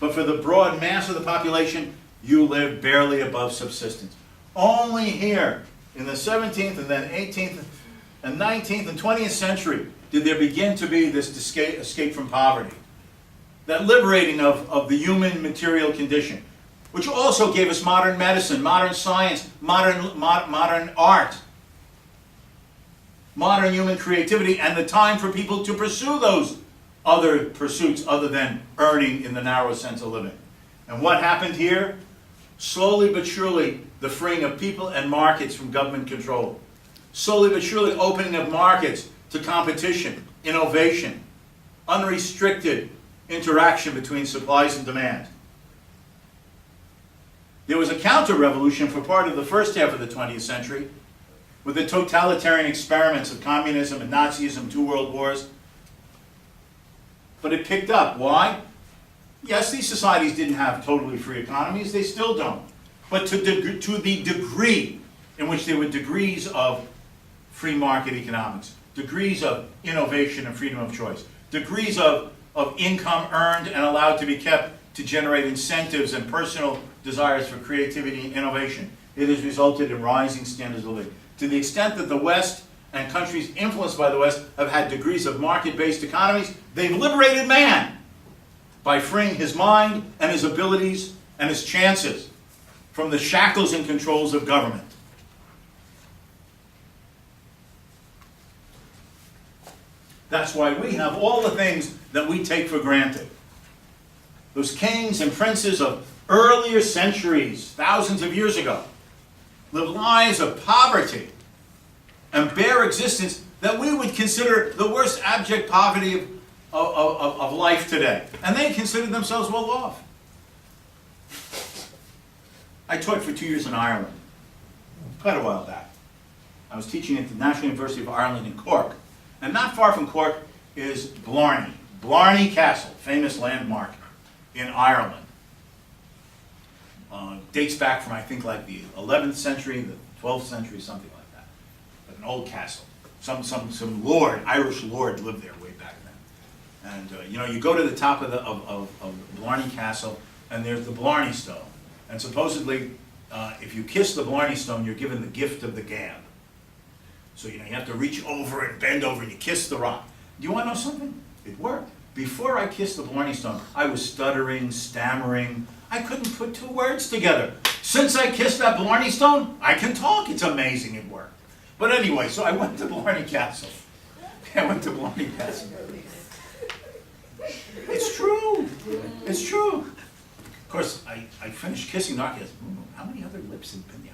But for the broad mass of the population, you live barely above subsistence. Only here, in the 17th and then 18th and 19th and 20th century, did there begin to be this escape from poverty. That liberating of the human material condition, which also gave us modern medicine, modern science, modern art, modern human creativity, and the time for people to pursue those other pursuits other than earning in the narrow sense of living. And what happened here? Slowly but surely, the freeing of people and markets from government control. Slowly but surely, opening of markets to competition, innovation, unrestricted interaction between supplies and demand. There was a counter-revolution for part of the first half of the 20th century, with the totalitarian experiments of communism and Nazism, 2 world wars. But it picked up. Why? Yes, these societies didn't have totally free economies. They still don't. But to the degree in which there were degrees of free market economics, degrees of innovation and freedom of choice, degrees of income earned and allowed to be kept to generate incentives and personal desires for creativity and innovation, it has resulted in rising standards of living. To the extent that the West and countries influenced by the West have had degrees of market-based economies, they've liberated man by freeing his mind and his abilities and his chances from the shackles and controls of government. That's why we have all the things that we take for granted. Those kings and princes of earlier centuries, thousands of years ago, lived lives of poverty and bare existence that we would consider the worst abject poverty of life today. And they considered themselves well off. I taught for 2 years in Ireland, quite a while back. I was teaching at the National University of Ireland in Cork. And not far from Cork is Blarney. Blarney Castle, famous landmark in Ireland. Dates back from, I think, like the 11th century, the 12th century, something like that. But an old castle. Some lord, Irish lord, lived there way back then. And you know, you go to the top of Blarney Castle, and there's the Blarney Stone. And supposedly, if you kiss the Blarney Stone, you're given the gift of the gab. So you know, you have to reach over and bend over and you kiss the rock. Do you want to know something? It worked. Before I kissed the Blarney Stone, I was stuttering, stammering. I couldn't put 2 words together. Since I kissed that Blarney Stone, I can talk. It's amazing it worked. But anyway, so I went to Blarney Castle. I went to Blarney Castle. It's true. It's true. Of course, I finished kissing the rock. How many other lips have been there?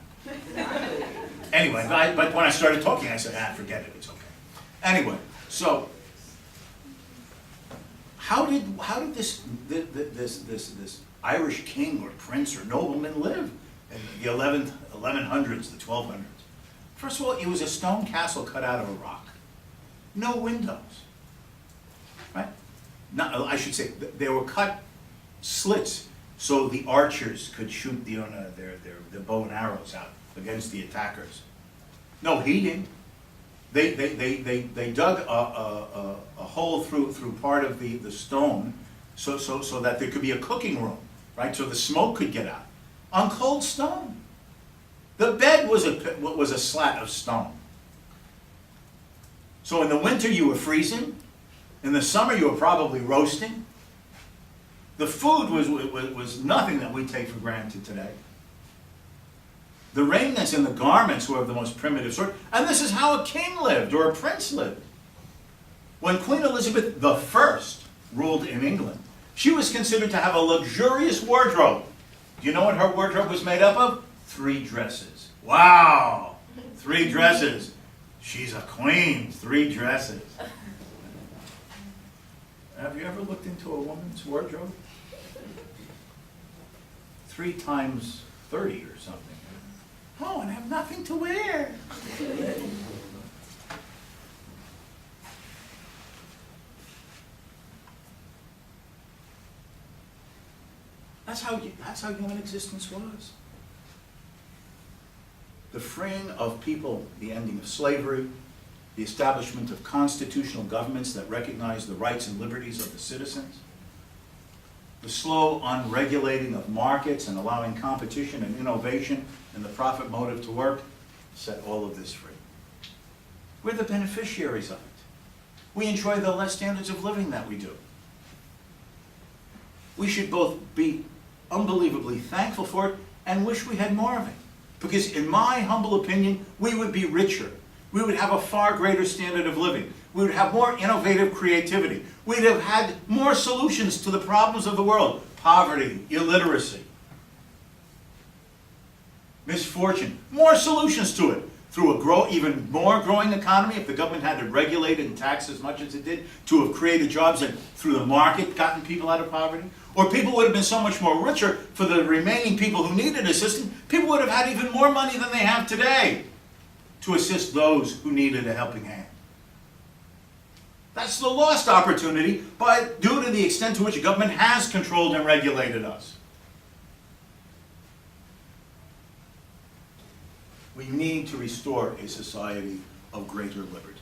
Anyway, but when I started talking, I said, forget it, it's okay. Anyway, so how did this Irish king or prince or nobleman live in the 1100s, the 1200s? First of all, it was a stone castle cut out of a rock. No windows, right? I should say, there were cut slits so the archers could shoot their bow and arrows out against the attackers. No heating. They dug a hole through part of the stone so that there could be a cooking room, right? So the smoke could get out. On cold stone. The bed was a slat of stone. So in the winter you were freezing. In the summer you were probably roasting. The food was nothing that we take for granted today. The raiments and the garments were of the most primitive sort. And this is how a king lived, or a prince lived. When Queen Elizabeth I ruled in England, she was considered to have a luxurious wardrobe. Do you know what her wardrobe was made up of? 3 dresses. Wow! 3 dresses. She's a queen. 3 dresses. Have you ever looked into a woman's wardrobe? 3 times 30 or something. Oh, and I have nothing to wear. That's how human existence was. The freeing of people, the ending of slavery, the establishment of constitutional governments that recognize the rights and liberties of the citizens, The slow unregulating of markets and allowing competition and innovation and the profit motive to work set all of this free. We're the beneficiaries of it. We enjoy the less standards of living that we do. We should both be unbelievably thankful for it and wish we had more of it. Because in my humble opinion, we would be richer. We would have a far greater standard of living. We would have more innovative creativity. We'd have had more solutions to the problems of the world. Poverty, illiteracy, misfortune. More solutions to it. Through a even more growing economy, if the government had to regulate it and tax as much as it did, to have created jobs and through the market gotten people out of poverty. Or people would have been so much more richer for the remaining people who needed assistance. People would have had even more money than they have today to assist those who needed a helping hand. That's the lost opportunity due to the extent to which the government has controlled and regulated us. We need to restore a society of greater liberty.